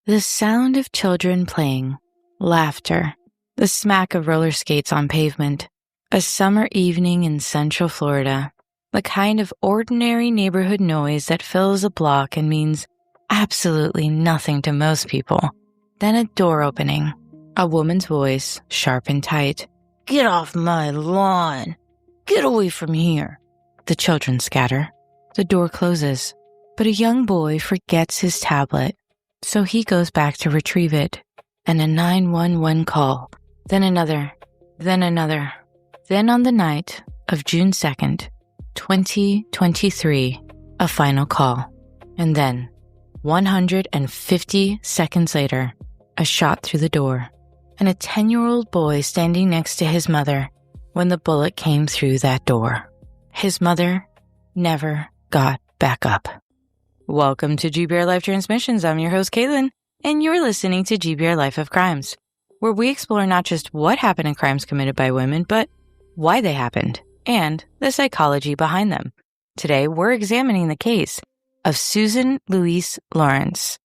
The sound of children playing, laughter, the smack of roller skates on pavement, a summer evening in Central Florida, the kind of ordinary neighborhood noise that fills a block and means absolutely nothing to most people. Then a door opening, a woman's voice, sharp and tight. "Get off my lawn! Get away from here!" The children scatter. The door closes, but a young boy forgets his tablet, so he goes back to retrieve it, and a 911 call, then another, then another. Then on the night of June 2nd, 2023, a final call. And then, 150 seconds later, a shot through the door, and a 10-year-old boy standing next to his mother when the bullet came through that door. His mother never got back up. Welcome to GBR Life Transmissions. I'm your host, Caitlin, and you're listening to GBR Life of Crimes, where we explore not just what happened in crimes committed by women, but why they happened and the psychology behind them. Today, we're examining the case of Susan Lorincz,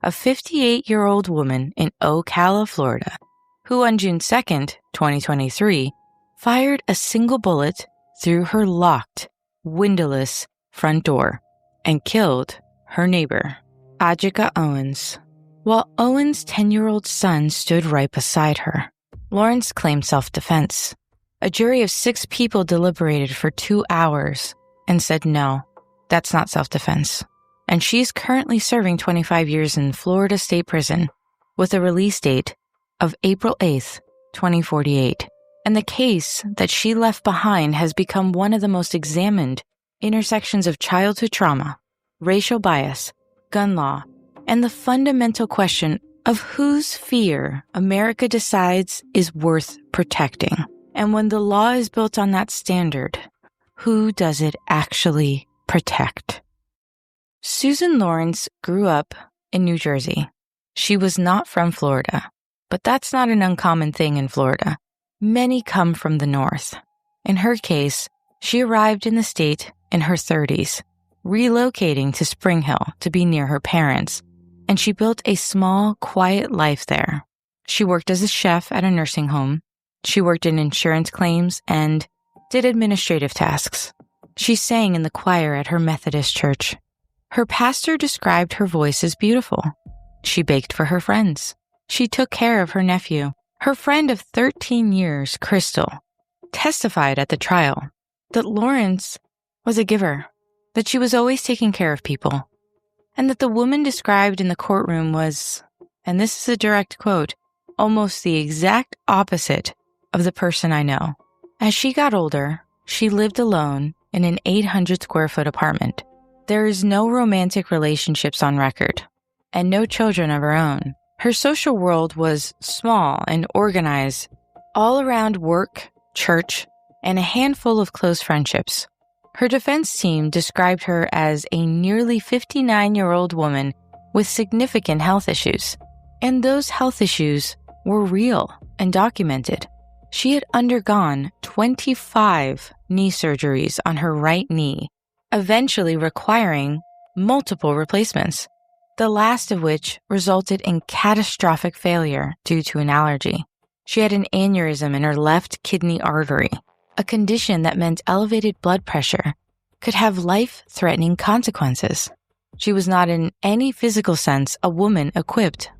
a 58-year-old woman in Ocala, Florida, who on June 2nd, 2023, fired a single bullet through her locked, windowless front door and killed her neighbor, Ajike Owens, while Owens' 10-year-old son stood right beside her. Lorincz claimed self-defense. A jury of 6 people deliberated for 2 hours and said no, that's not self-defense. And she's currently serving 25 years in Florida State Prison with a release date of April 8th, 2048. And the case that she left behind has become one of the most examined intersections of childhood trauma, racial bias, gun law, and the fundamental question of whose fear America decides is worth protecting. And when the law is built on that standard, who does it actually protect? Susan Lorincz grew up in New Jersey. She was not from Florida, but that's not an uncommon thing in Florida. Many come from the north. In her case, she arrived in the state in her 30s, relocating to Spring Hill to be near her parents, and she built a small, quiet life there. She worked as a chef at a nursing home. She worked in insurance claims and did administrative tasks. She sang in the choir at her Methodist church. Her pastor described her voice as beautiful. She baked for her friends. She took care of her nephew. Her friend of 13 years, Crystal, testified at the trial that Lorincz was a giver, that she was always taking care of people, and that the woman described in the courtroom was, and this is a direct quote, almost the exact opposite of the person I know. As she got older, she lived alone in an 800 square foot apartment. There is no romantic relationships on record, and no children of her own. Her social world was small and organized, all around work, church, and a handful of close friendships. Her defense team described her as a nearly 59-year-old woman with significant health issues. And those health issues were real and documented. She had undergone 25 knee surgeries on her right knee, eventually requiring multiple replacements, the last of which resulted in catastrophic failure due to an allergy. She had an aneurysm in her left kidney artery, a condition that meant elevated blood pressure could have life-threatening consequences. She was not in any physical sense a woman equipped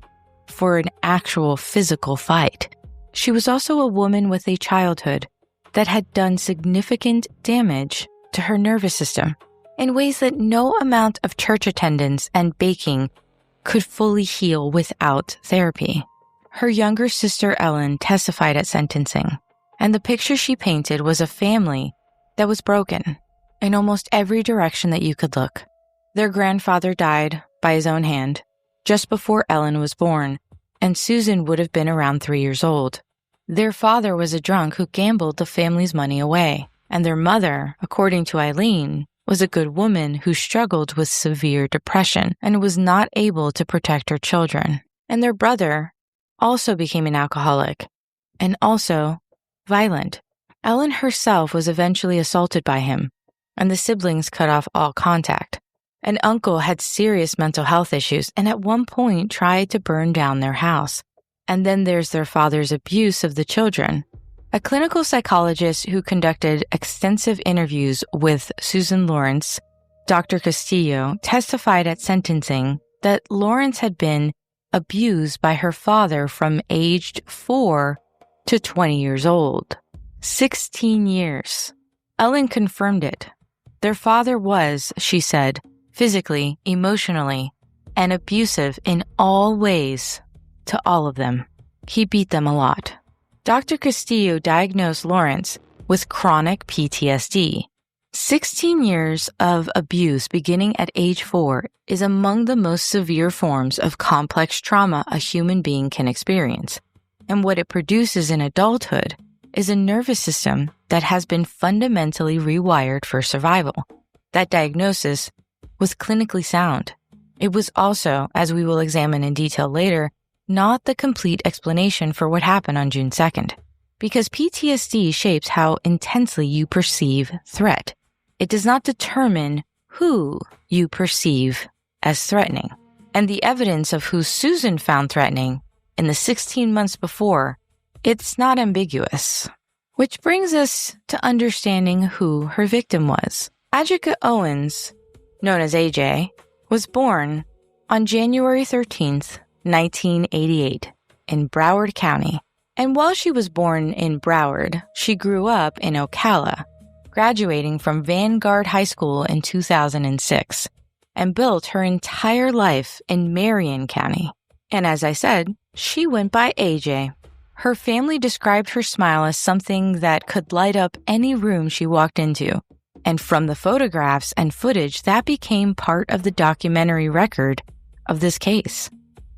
for an actual physical fight. She was also a woman with a childhood that had done significant damage to her nervous system in ways that no amount of church attendance and baking could fully heal without therapy. Her younger sister Ellen testified at sentencing, and the picture she painted was a family that was broken in almost every direction that you could look. Their grandfather died by his own hand just before Ellen was born, and Susan would have been around 3 years old. Their father was a drunk who gambled the family's money away, and their mother, according to Eileen, was a good woman who struggled with severe depression and was not able to protect her children. And their brother also became an alcoholic and also violent. Ellen herself was eventually assaulted by him, and the siblings cut off all contact. An uncle had serious mental health issues and at one point tried to burn down their house. And then there's their father's abuse of the children. A clinical psychologist who conducted extensive interviews with Susan Lorincz, Dr. Castillo, testified at sentencing that Lorincz had been abused by her father from aged 4 to 20 years old. 16 years. Ellen confirmed it. Their father was, she said, physically, emotionally, and abusive in all ways to all of them. He beat them a lot. Dr. Castillo diagnosed Lorincz with chronic PTSD. 16 years of abuse beginning at age 4 is among the most severe forms of complex trauma a human being can experience. And what it produces in adulthood is a nervous system that has been fundamentally rewired for survival. That diagnosis was clinically sound. It was also, as we will examine in detail later, not the complete explanation for what happened on June 2nd, because PTSD shapes how intensely you perceive threat. It does not determine who you perceive as threatening. And the evidence of who Susan found threatening in the 16 months before, it's not ambiguous. Which brings us to understanding who her victim was. Ajike Owens, known as AJ, was born on January 13th, 1988, in Broward County. And while she was born in Broward, she grew up in Ocala, graduating from Vanguard High School in 2006, and built her entire life in Marion County. And as I said, she went by AJ. Her family described her smile as something that could light up any room she walked into. And from the photographs and footage, that became part of the documentary record of this case.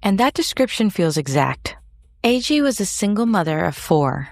And that description feels exact. AJ was a single mother of 4.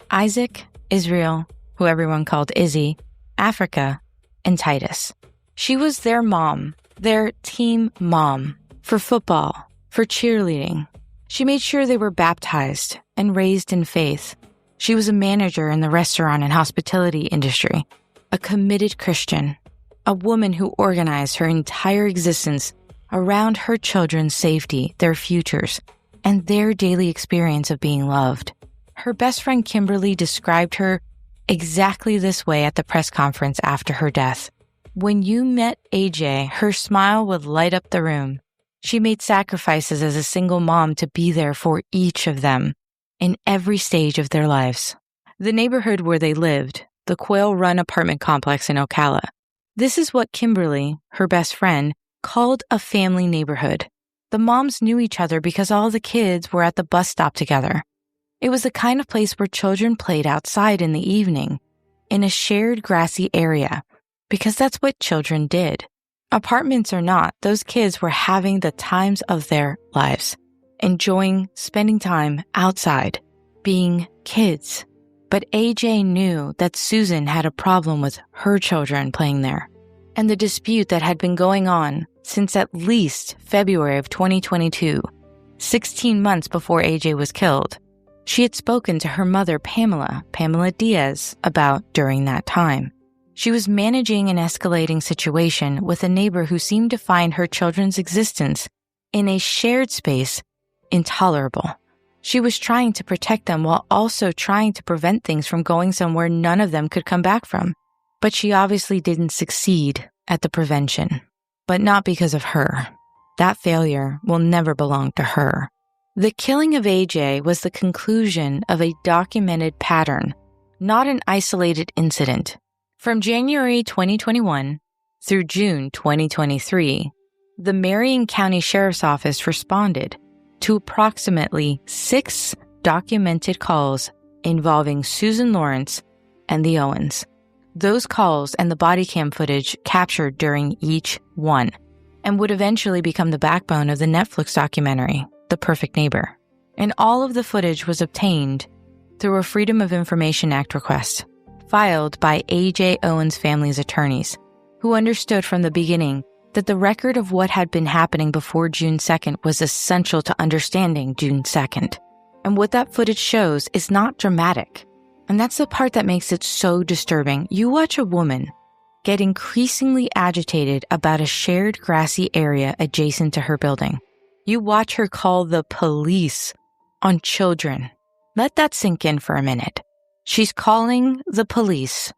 Isaac, Israel, who everyone called Izzy, Africa, and Titus. She was their mom, their team mom, for football, for cheerleading. She made sure they were baptized and raised in faith. She was a manager in the restaurant and hospitality industry, a committed Christian, a woman who organized her entire existence around her children's safety, their futures, and their daily experience of being loved. Her best friend Kimberly described her exactly this way at the press conference after her death. When you met AJ, her smile would light up the room. She made sacrifices as a single mom to be there for each of them in every stage of their lives. The neighborhood where they lived, the Quail Run apartment complex in Ocala. This is what Kimberly, her best friend, called a family neighborhood. The moms knew each other because all the kids were at the bus stop together. It was the kind of place where children played outside in the evening, in a shared grassy area, because that's what children did. Apartments or not, those kids were having the times of their lives, enjoying spending time outside, being kids. But AJ knew that Susan had a problem with her children playing there, and the dispute that had been going on since at least February of 2022, 16 months before AJ was killed. She had spoken to her mother, Pamela Diaz, about during that time. She was managing an escalating situation with a neighbor who seemed to find her children's existence in a shared space intolerable. She was trying to protect them while also trying to prevent things from going somewhere none of them could come back from. But she obviously didn't succeed at the prevention. But not because of her. That failure will never belong to her. The killing of AJ was the conclusion of a documented pattern, not an isolated incident. From January 2021 through June 2023, the Marion County Sheriff's Office responded to approximately 6 documented calls involving Susan Lorincz and the Owens. Those calls and the body cam footage captured during each one, and would eventually become the backbone of the Netflix documentary, The Perfect Neighbor. And all of the footage was obtained through a Freedom of Information Act request filed by AJ Owens' family's attorneys, who understood from the beginning that the record of what had been happening before June 2nd was essential to understanding June 2nd. And what that footage shows is not dramatic. And that's the part that makes it so disturbing. You watch a woman get increasingly agitated about a shared grassy area adjacent to her building. You watch her call the police on children. Let that sink in for a minute. She's calling the police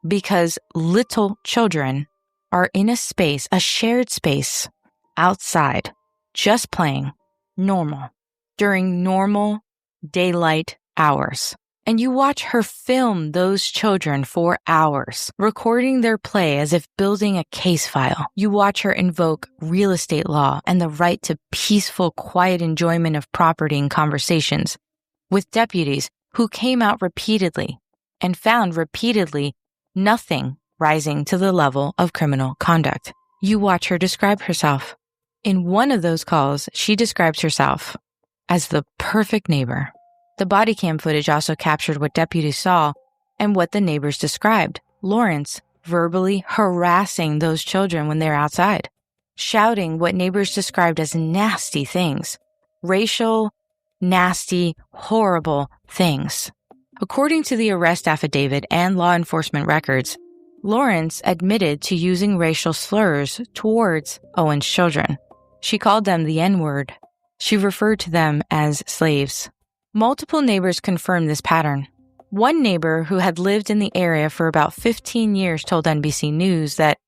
because little children are in a space, a shared space, outside, just playing, normal, during normal daylight hours. And you watch her film those children for hours, recording their play as if building a case file. You watch her invoke real estate law and the right to peaceful, quiet enjoyment of property in conversations with deputies who came out repeatedly and found repeatedly nothing rising to the level of criminal conduct. You watch her describe herself. In one of those calls, she describes herself as the perfect neighbor. The body cam footage also captured what deputies saw and what the neighbors described. Lorincz verbally harassing those children when they're outside, shouting what neighbors described as nasty things, racial, nasty, horrible things. According to the arrest affidavit and law enforcement records, Lorincz admitted to using racial slurs towards Owens' children. She called them the N-word. She referred to them as slaves. Multiple neighbors confirmed this pattern. One neighbor who had lived in the area for about 15 years told NBC News that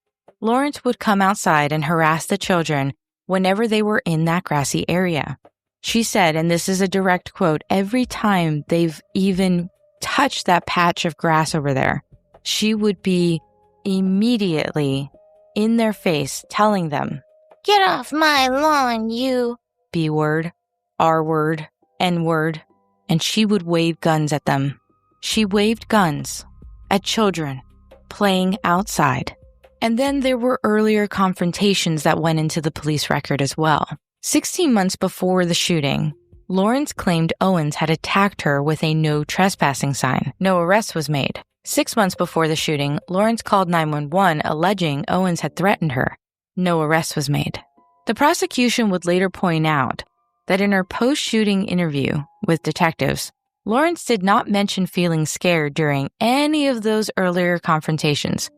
Lorincz would come outside and harass the children whenever they were in that grassy area. She said, and this is a direct quote, every time they've even touched that patch of grass over there, she would be immediately in their face telling them, "Get off my lawn, you B-word, R-word, N-word." And she would wave guns at them. She waved guns at children playing outside. And then there were earlier confrontations that went into the police record as well. 16 months before the shooting, Lorincz claimed Owens had attacked her with a no trespassing sign. No arrest was made. 6 months before the shooting, Lorincz called 911 alleging Owens had threatened her. No arrest was made. The prosecution would later point out that in her post-shooting interview with detectives, Lorincz did not mention feeling scared during any of those earlier confrontations.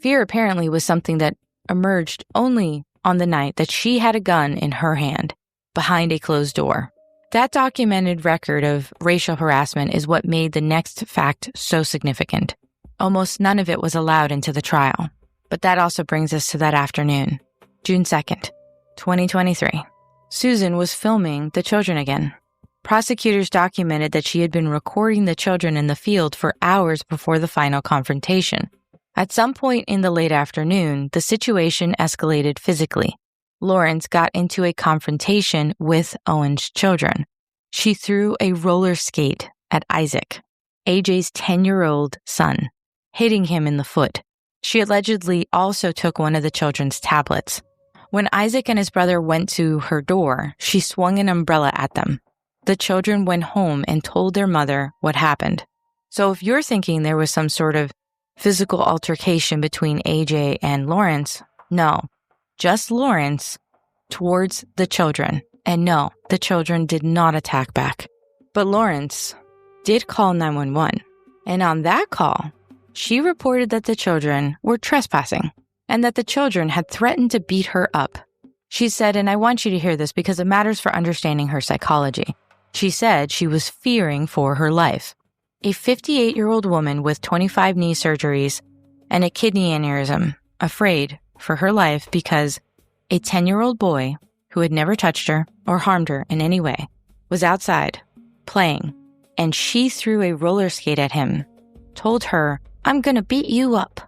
Fear apparently was something that emerged only on the night that she had a gun in her hand behind a closed door. That documented record of racial harassment is what made the next fact so significant. Almost none of it was allowed into the trial. But that also brings us to that afternoon, June 2nd, 2023. Susan was filming the children again. Prosecutors documented that she had been recording the children in the field for hours before the final confrontation. At some point in the late afternoon, the situation escalated physically. Lorincz got into a confrontation with Owens' children. She threw a roller skate at Ajike, AJ's 10-year-old son, hitting him in the foot. She allegedly also took one of the children's tablets. When Ajike and his brother went to her door, she swung an umbrella at them. The children went home and told their mother what happened. So if you're thinking there was some sort of physical altercation between AJ and Lorincz, no, just Lorincz towards the children. And no, the children did not attack back. But Lorincz did call 911. And on that call, she reported that the children were trespassing and that the children had threatened to beat her up. She said, and I want you to hear this because it matters for understanding her psychology. She said she was fearing for her life. A 58-year-old woman with 25 knee surgeries and a kidney aneurysm, afraid for her life because a 10-year-old boy who had never touched her or harmed her in any way was outside playing, and she threw a roller skate at him, told her, "I'm gonna beat you up,"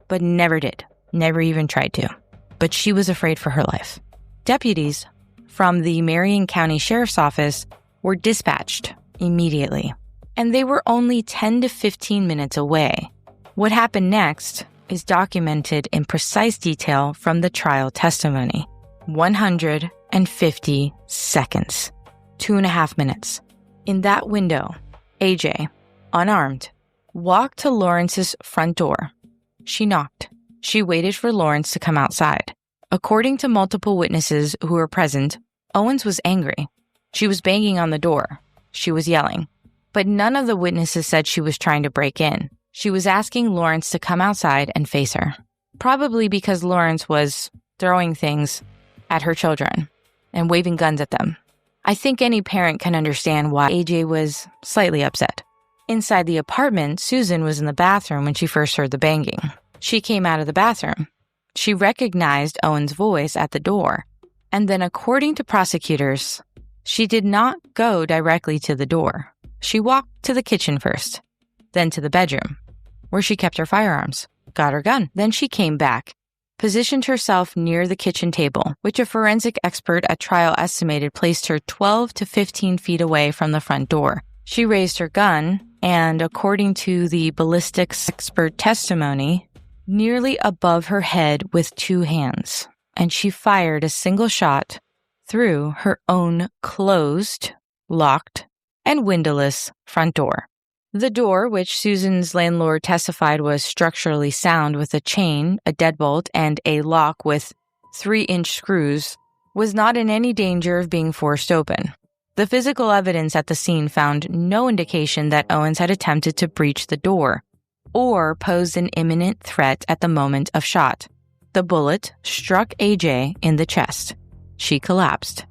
but never did. Never even tried to. But she was afraid for her life. Deputies from the Marion County Sheriff's Office were dispatched immediately, and they were only 10 to 15 minutes away. What happened next is documented in precise detail from the trial testimony. 150 seconds, 2.5 minutes. In that window, AJ, unarmed, walked to Lorincz's front door. She knocked. She waited for Lorincz to come outside. According to multiple witnesses who were present, Owens was angry. She was banging on the door. She was yelling. But none of the witnesses said she was trying to break in. She was asking Lorincz to come outside and face her. probably because Lawrence was throwing things at her children and waving guns at them. I think any parent can understand why AJ was slightly upset. Inside the apartment, Susan was in the bathroom when she first heard the banging. She came out of the bathroom. She recognized Owens' voice at the door, and then according to prosecutors, she did not go directly to the door. She walked to the kitchen first, then to the bedroom, where she kept her firearms, got her gun. Then she came back, positioned herself near the kitchen table, which a forensic expert at trial estimated placed her 12 to 15 feet away from the front door. She raised her gun, and according to the ballistics expert testimony, nearly above her head with two hands, and she fired a single shot through her own closed, locked, and windowless front door. The door, which Susan's landlord testified was structurally sound with a chain, a deadbolt, and a lock with 3-inch screws, was not in any danger of being forced open. The physical evidence at the scene found no indication that Owens had attempted to breach the door or posed an imminent threat at the moment of shot. The bullet struck AJ in the chest. She collapsed.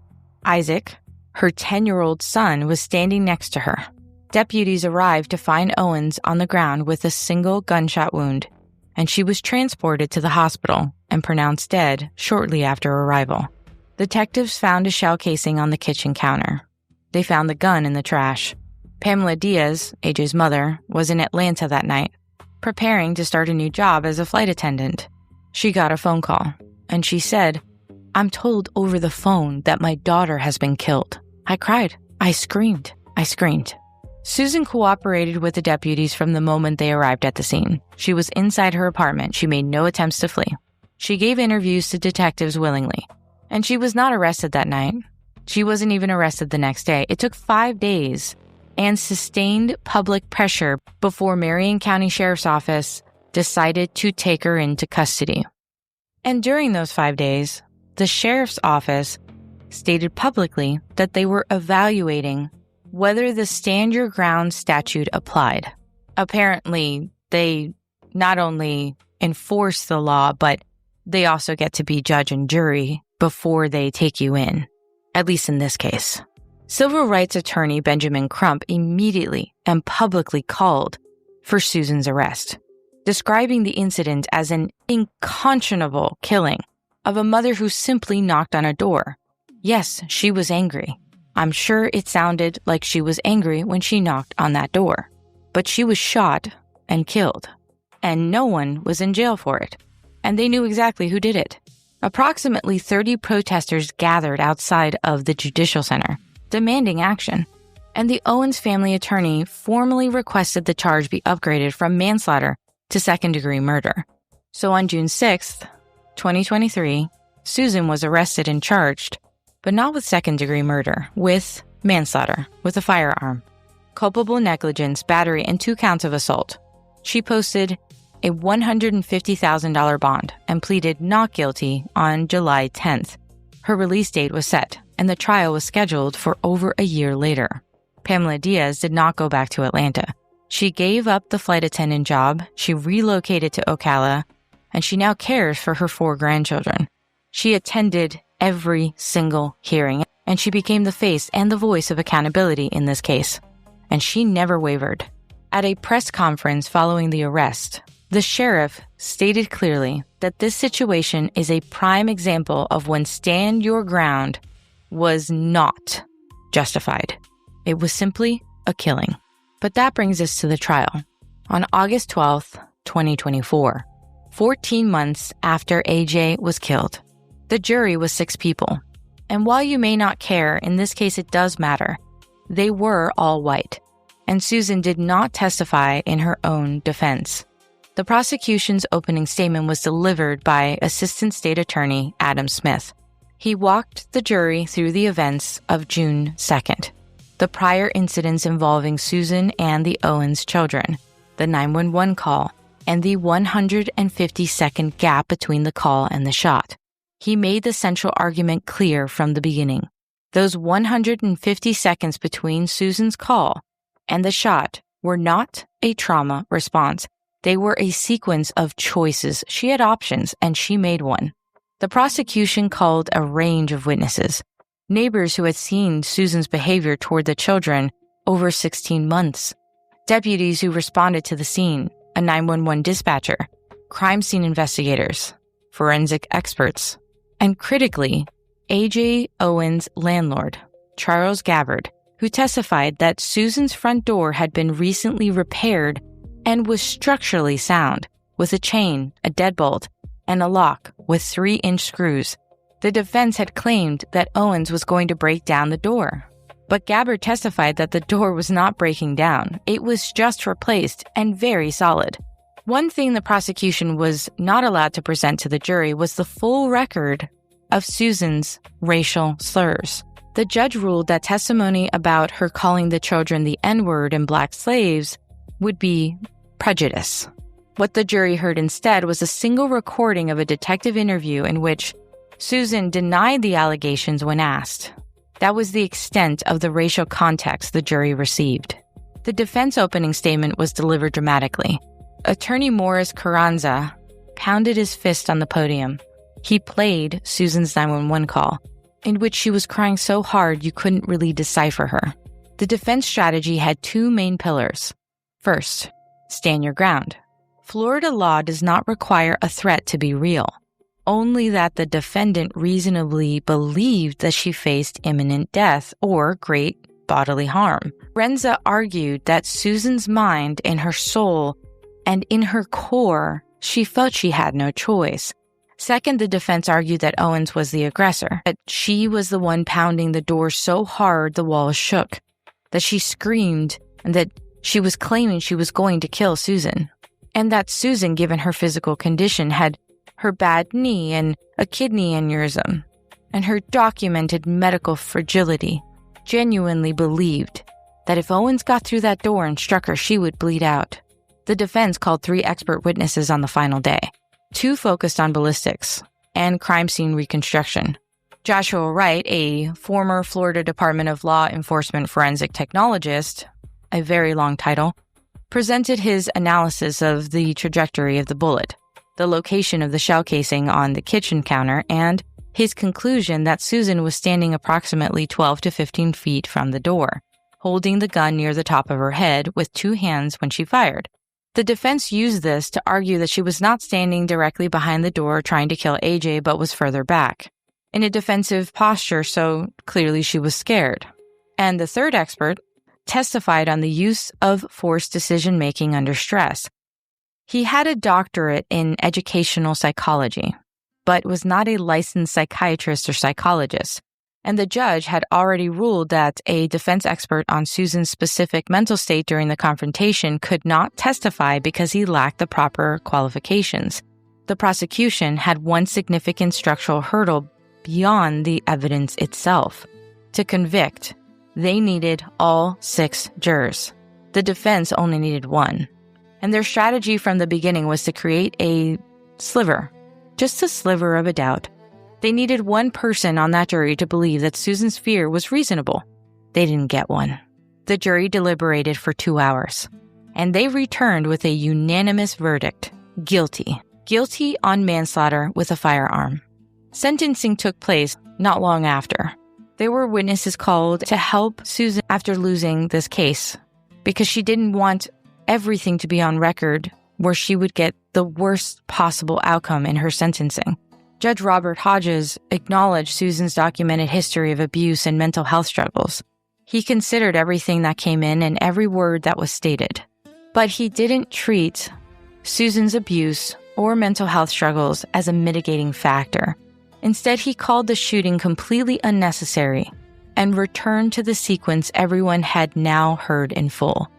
Isaac, her 10-year-old son, was standing next to her. Deputies arrived to find Owens on the ground with a single gunshot wound, and she was transported to the hospital and pronounced dead shortly after arrival. Detectives found a shell casing on the kitchen counter. They found the gun in the trash. Pamela Diaz, AJ's mother, was in Atlanta that night, preparing to start a new job as a flight attendant. She got a phone call, and she said, "I'm told over the phone that my daughter has been killed. I cried. I screamed. Susan cooperated with the deputies from the moment they arrived at the scene. She was inside her apartment. She made no attempts to flee. She gave interviews to detectives willingly, and she was not arrested that night. She wasn't even arrested the next day. It took 5 days and sustained public pressure before Marion County Sheriff's Office decided to take her into custody. And during those 5 days, the Sheriff's Office stated publicly that they were evaluating whether the Stand Your Ground statute applied. Apparently, they not only enforce the law, but they also get to be judge and jury before they take you in, at least in this case. Civil rights attorney Benjamin Crump immediately and publicly called for Susan's arrest, describing the incident as an unconscionable killing of a mother who simply knocked on a door. Yes, she was angry. I'm sure it sounded like she was angry when she knocked on that door. But she was shot and killed, and no one was in jail for it. And they knew exactly who did it. Approximately 30 protesters gathered outside of the Judicial Center, demanding action. And the Owens family attorney formally requested the charge be upgraded from manslaughter to second-degree murder. So on June 6th, 2023, Susan was arrested and charged, but not with second-degree murder, with manslaughter, with a firearm, culpable negligence, battery, and 2 counts of assault. She posted a $150,000 bond and pleaded not guilty on July 10th. Her release date was set, and the trial was scheduled for over a year later. Pamela Diaz did not go back to Atlanta. She gave up the flight attendant job, she relocated to Ocala, and she now cares for her 4 grandchildren. She attended every single hearing, and she became the face and the voice of accountability in this case. And she never wavered. At a press conference following the arrest, the sheriff stated clearly that this situation is a prime example of when stand your ground was not justified. It was simply a killing. But that brings us to the trial. On August 12th, 2024, 14 months after AJ was killed, the jury was 6 people. And while you may not care, in this case it does matter, they were all white. And Susan did not testify in her own defense. The prosecution's opening statement was delivered by Assistant State Attorney Adam Smith. He walked the jury through the events of June 2nd, the prior incidents involving Susan and the Owens children, the 911 call, and the 150-second gap between the call and the shot. He made the central argument clear from the beginning. Those 150 seconds between Susan's call and the shot were not a trauma response. They were a sequence of choices. She had options, and she made one. The prosecution called a range of witnesses, neighbors who had seen Susan's behavior toward the children over 16 months, deputies who responded to the scene, a 911 dispatcher, crime scene investigators, forensic experts, and critically, Ajike Owens' landlord, Charles Gabbard, who testified that Susan's front door had been recently repaired and was structurally sound, with a chain, a deadbolt, and a lock with 3-inch screws. The defense had claimed that Owens was going to break down the door. But Gabbard testified that the door was not breaking down. It was just replaced and very solid. One thing the prosecution was not allowed to present to the jury was the full record of Susan's racial slurs. The judge ruled that testimony about her calling the children the N-word and black slaves would be prejudice. What the jury heard instead was a single recording of a detective interview in which Susan denied the allegations when asked. That was the extent of the racial context the jury received. The defense opening statement was delivered dramatically. Attorney Morris Carranza pounded his fist on the podium. He played Susan's 911 call, in which she was crying so hard you couldn't really decipher her. The defense strategy had 2 main pillars. First, stand your ground. Florida law does not require a threat to be real, only that the defendant reasonably believed that she faced imminent death or great bodily harm. Renza argued that Susan's mind, in her soul, and in her core, she felt she had no choice. Second, the defense argued that Owens was the aggressor, that she was the one pounding the door so hard the walls shook, that she screamed, and that she was claiming she was going to kill Susan. And that Susan, given her physical condition, had her bad knee and a kidney aneurysm, and her documented medical fragility, genuinely believed that if Owens got through that door and struck her, she would bleed out. The defense called 3 expert witnesses on the final day. 2 focused on ballistics and crime scene reconstruction. Joshua Wright, a former Florida Department of Law Enforcement forensic technologist, a very long title, presented his analysis of the trajectory of the bullet, the location of the shell casing on the kitchen counter, and his conclusion that Susan was standing approximately 12 to 15 feet from the door, holding the gun near the top of her head with 2 hands when she fired. The defense used this to argue that she was not standing directly behind the door trying to kill AJ, but was further back, in a defensive posture, so clearly she was scared. And the third expert testified on the use of force decision-making under stress. He had a doctorate in educational psychology, but was not a licensed psychiatrist or psychologist. And the judge had already ruled that a defense expert on Susan's specific mental state during the confrontation could not testify because he lacked the proper qualifications. The prosecution had one significant structural hurdle beyond the evidence itself. To convict, they needed all 6 jurors. The defense only needed 1. And their strategy from the beginning was to create a sliver, just a sliver of a doubt. They needed 1 person on that jury to believe that Susan's fear was reasonable. They didn't get one. The jury deliberated for 2 hours, and they returned with a unanimous verdict: guilty. Guilty on manslaughter with a firearm. Sentencing took place not long after. There were witnesses called to help Susan after losing this case, because she didn't want everything to be on record where she would get the worst possible outcome in her sentencing. Judge Robert Hodges acknowledged Susan's documented history of abuse and mental health struggles. He considered everything that came in and every word that was stated. But he didn't treat Susan's abuse or mental health struggles as a mitigating factor. Instead, he called the shooting completely unnecessary and returned to the sequence everyone had now heard in full.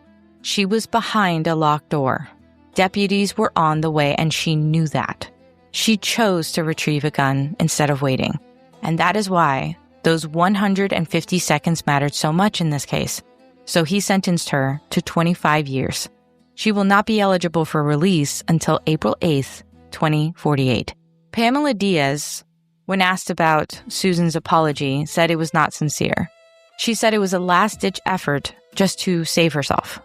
She was behind a locked door. Deputies were on the way, and she knew that. She chose to retrieve a gun instead of waiting. And that is why those 150 seconds mattered so much in this case. So he sentenced her to 25 years. She will not be eligible for release until April 8th, 2048. Pamela Diaz, when asked about Susan's apology, said it was not sincere. She said it was a last-ditch effort just to save herself.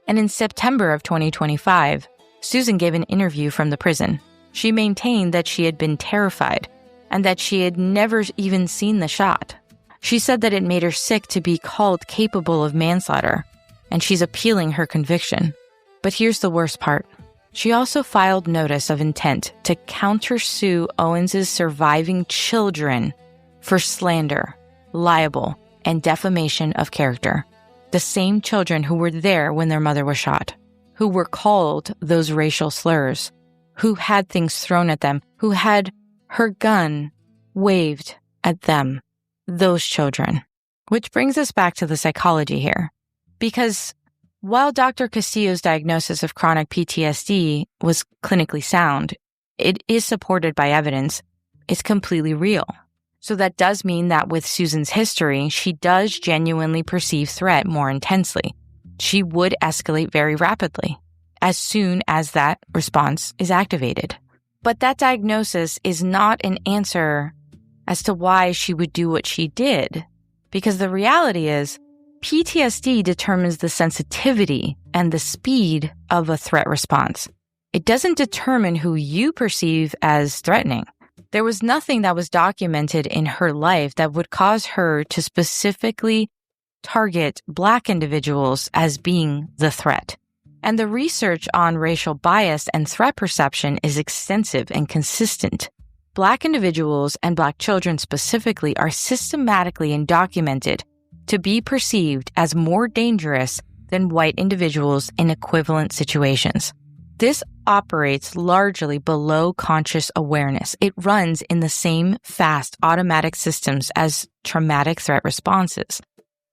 And in September of 2025, Susan gave an interview from the prison. She maintained that she had been terrified and that she had never even seen the shot. She said that it made her sick to be called capable of manslaughter, and she's appealing her conviction. But here's the worst part. She also filed notice of intent to countersue Owens' surviving children for slander, libel, and defamation of character. The same children who were there when their mother was shot, who were called those racial slurs, who had things thrown at them, who had her gun waved at them. Those children. Which brings us back to the psychology here. Because while Dr. Castillo's diagnosis of chronic PTSD was clinically sound, it is supported by evidence. It's completely real. So that does mean that with Susan's history, she does genuinely perceive threat more intensely. She would escalate very rapidly as soon as that response is activated. But that diagnosis is not an answer as to why she would do what she did, because the reality is PTSD determines the sensitivity and the speed of a threat response. It doesn't determine who you perceive as threatening. There was nothing that was documented in her life that would cause her to specifically target Black individuals as being the threat. And the research on racial bias and threat perception is extensive and consistent. Black individuals and Black children specifically are systematically and documented to be perceived as more dangerous than white individuals in equivalent situations. This operates largely below conscious awareness. It runs in the same fast automatic systems as traumatic threat responses.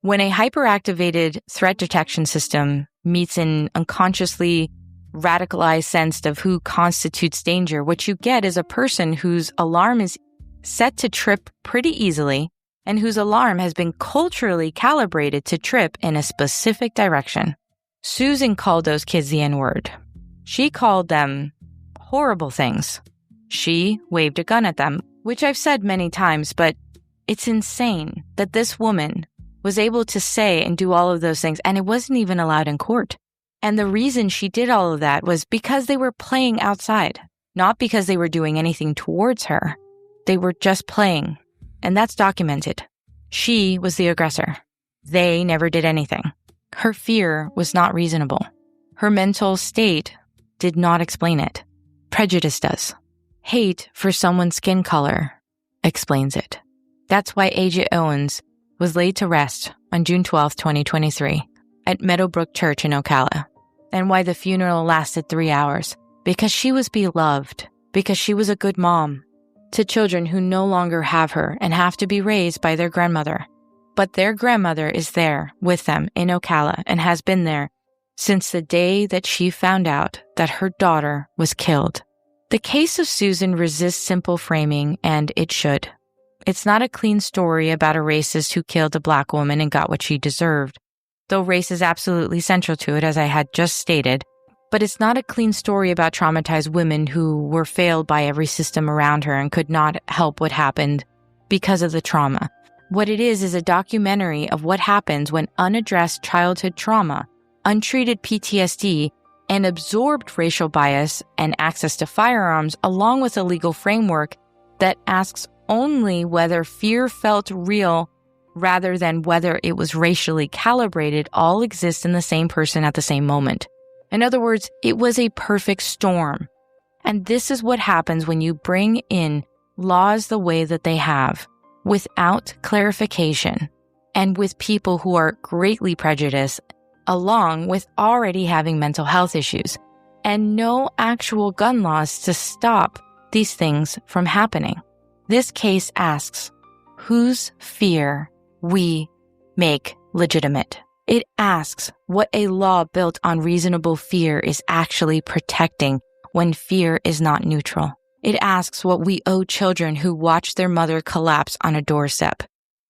When a hyperactivated threat detection system meets an unconsciously radicalized sense of who constitutes danger, what you get is a person whose alarm is set to trip pretty easily and whose alarm has been culturally calibrated to trip in a specific direction. Susan called those kids the N-word. She called them horrible things. She waved a gun at them, which I've said many times, but it's insane that this woman was able to say and do all of those things, and it wasn't even allowed in court. And the reason she did all of that was because they were playing outside, not because they were doing anything towards her. They were just playing, and that's documented. She was the aggressor. They never did anything. Her fear was not reasonable. Her mental state did not explain it. Prejudice does. Hate for someone's skin color explains it. That's why Ajike Owens was laid to rest on June 12, 2023, at Meadowbrook Church in Ocala, and why the funeral lasted 3 hours. Because she was beloved, because she was a good mom to children who no longer have her and have to be raised by their grandmother. But their grandmother is there with them in Ocala and has been there since the day that she found out that her daughter was killed. The case of Susan resists simple framing, and it should. It's not a clean story about a racist who killed a Black woman and got what she deserved, though race is absolutely central to it, as I had just stated. But it's not a clean story about traumatized women who were failed by every system around her and could not help what happened because of the trauma. What it is a documentary of what happens when unaddressed childhood trauma, untreated PTSD, and absorbed racial bias and access to firearms, along with a legal framework that asks only whether fear felt real rather than whether it was racially calibrated, all exist in the same person at the same moment. In other words, it was a perfect storm. And this is what happens when you bring in laws the way that they have, without clarification, and with people who are greatly prejudiced, along with already having mental health issues, and no actual gun laws to stop these things from happening. This case asks whose fear we make legitimate. It asks what a law built on reasonable fear is actually protecting when fear is not neutral. It asks what we owe children who watch their mother collapse on a doorstep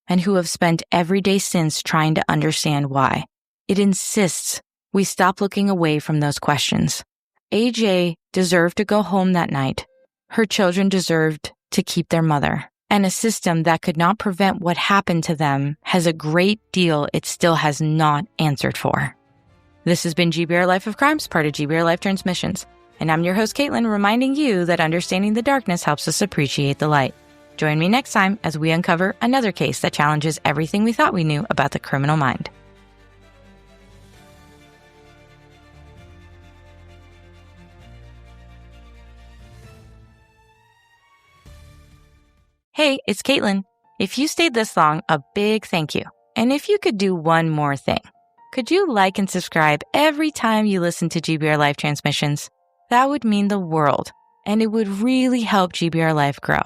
and who have spent every day since trying to understand why. It insists we stop looking away from those questions. AJ deserved to go home that night. Her children deserved to keep their mother. And a system that could not prevent what happened to them has a great deal it still has not answered for. This has been GBRLIFE of Crimes, part of GBR Life Transmissions. And I'm your host, Caitlin, reminding you that understanding the darkness helps us appreciate the light. Join me next time as we uncover another case that challenges everything we thought we knew about the criminal mind. Hey, it's Caitlin. If you stayed this long, a big thank you. And if you could do one more thing, could you like and subscribe every time you listen to GBR Life transmissions? That would mean the world, and it would really help GBR Life grow.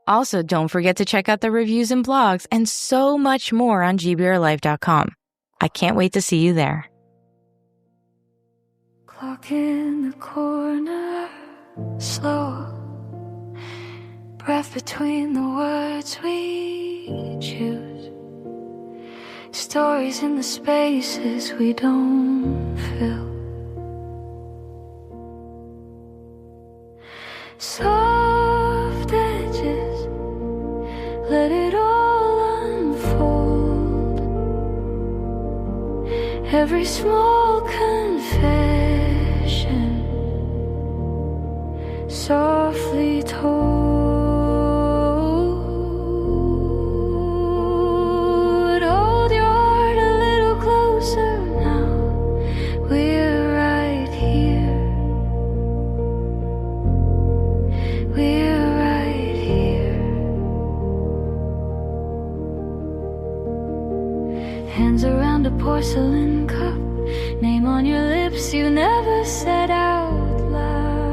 Also, don't forget to check out the reviews and blogs and so much more on GBRLIFE.com. I can't wait to see you there. Clock in the corner, slow. Breath between the words we choose. Stories in the spaces we don't fill. Soft edges, let it all unfold. Every small confession, softly told. Hands around a porcelain cup, name on your lips you never said out loud.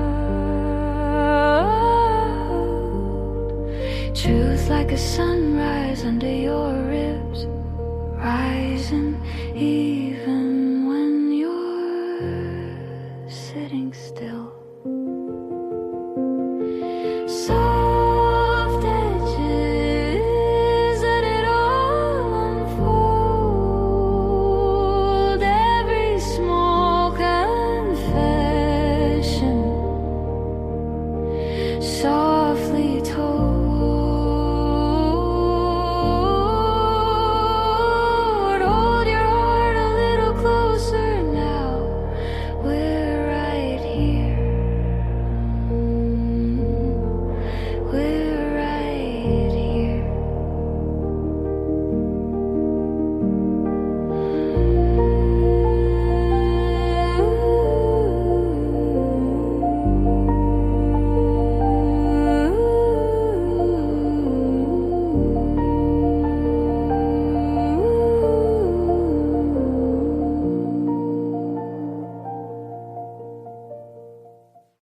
Truth like a sunrise under your ribs, rising